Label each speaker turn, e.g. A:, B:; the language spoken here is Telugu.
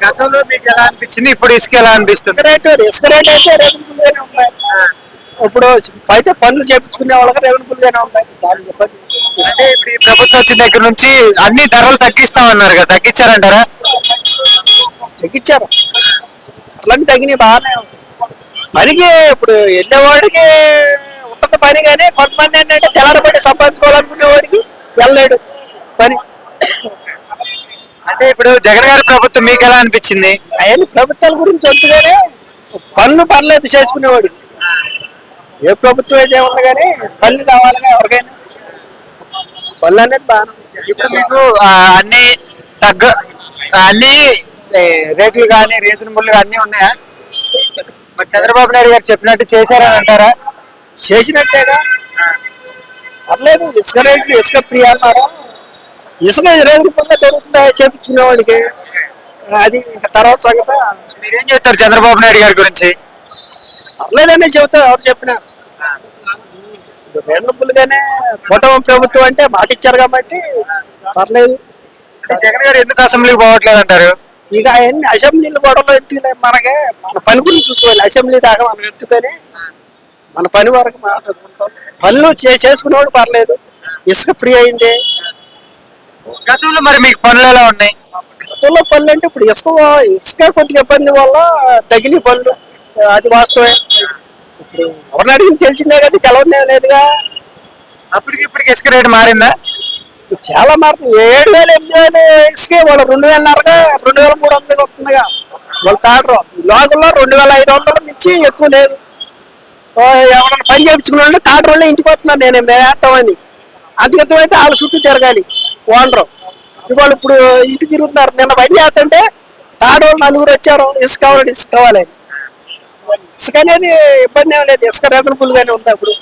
A: గతంలో మీకు ఎలా అనిపించింది, ఇప్పుడు ఇసుక ఎలా అనిపిస్తుంది?
B: ఇసుక రేట్ అయితే రెవెన్యూబుల్ గానే ఉన్నాయి. ఇప్పుడు అయితే పనులు చేపించుకునే వాళ్ళకి రెవెన్యూబుల్ గానే ఉన్నాయి. దానికి ఇబ్బంది
A: అంటే ఇప్పుడు ఈ ప్రభుత్వం వచ్చిన దగ్గర నుంచి అన్ని ధరలు తగ్గిస్తామన్నారు కదా, తగ్గించారంటారా?
B: తగ్గించారు. ధరలన్నీ తగ్గినాయి బాగానే. పనికి ఇప్పుడు వెళ్ళేవాడికి ఉంటది పని, కానీ కొంతమంది ఏంటంటే తెల్లారబడి సంపాదించుకోవాలనుకునే వాడికి వెళ్ళలేడు పని.
A: అంటే ఇప్పుడు జగన్ గారి ప్రభుత్వం మీకు ఎలా అనిపించింది?
B: అవన్నీ ప్రభుత్వాల గురించి వద్దుగానే పనులు పర్లేదు చేసుకునేవాడు. ఏ ప్రభుత్వం అయితే ఉంది కానీ పనులు కావాలిగా ఎవరికైనా. పనులు అనేది బాగా
A: ఇప్పుడు మీకు అన్ని తగ్గ అన్ని రేట్లు కానీ రీజనబుల్ గా అన్ని ఉన్నాయా? మరి చంద్రబాబు నాయుడు గారు చెప్పినట్టు చేశారని అంటారా?
B: చేసినట్టేగా. పర్లేదు, ఇసుక రేట్లు ఇసుక ఫ్రీ అన్నారు. ఇసుక రేగులుగా దొరుకుతుందా చేపించుకునేవాడికి, అది ఇంకా తర్వాత సంగతి.
A: మీరేం చెప్తారు చంద్రబాబు నాయుడు గారి గురించి?
B: పర్లేదనే చెబుతారు ఎవరు చెప్పినా. రేణుబుల్గానే కూటమి ప్రభుత్వం అంటే మాట ఇచ్చారు కాబట్టి పర్లేదు.
A: జగన్ గారు ఎందుకు అసెంబ్లీకి పోవట్లేదు అంటారు?
B: ఇక అవన్నీ అసెంబ్లీలు గొడవలు ఎత్తులే, మనకే మన పని గురించి చూసుకోవాలి. అసెంబ్లీ దాకా మనం ఎత్తుకొని మన పని వరకు మాట్లాడుకుంటాం. పనులు చేసుకునేవాడు పర్లేదు, ఇసుక ఫ్రీ అయింది.
A: గతంలో మరి మీకు పనులు ఎలా ఉన్నాయి?
B: గతంలో పనులు అంటే ఇప్పుడు ఇసుక కొద్దిగా ఇబ్బంది వల్ల తగిన పనులు, అది వాస్తవే. ఇప్పుడు ఎవరిని అడిగింది తెలిసిందే కదా, తెలవదే లేదుగా.
A: అప్పటికి ఇప్పటికి ఇసుక రేటు మారిందా?
B: ఇప్పుడు చాలా మారుతుంది. 7,000 8,000 ఇసుకే వాళ్ళు 2,000 2,300 వస్తుందిగా. వాళ్ళు తాడరు లోకల్లో 2,500 నుంచి ఎక్కువ లేదు. ఎవరైనా పని చేయించుకున్న వాళ్ళు తాడు వాళ్ళే ఇంటికి వస్తున్నారు, మేము వేస్తామని. అంతకితం అయితే వాళ్ళ చుట్టూ తిరగాలి ఓనరు. ఇవాళ ఇప్పుడు ఇంటి తిరుగుతున్నారు. నిన్న పని చేస్తుంటే తాడు వాళ్ళు 4 వచ్చారు, ఇసుక కావాలి ఇసుక కావాలని. ఇసుక అనేది ఇబ్బంది ఏం లేదు, ఇసుక రీజనబుల్ గానే ఉంది. అప్పుడు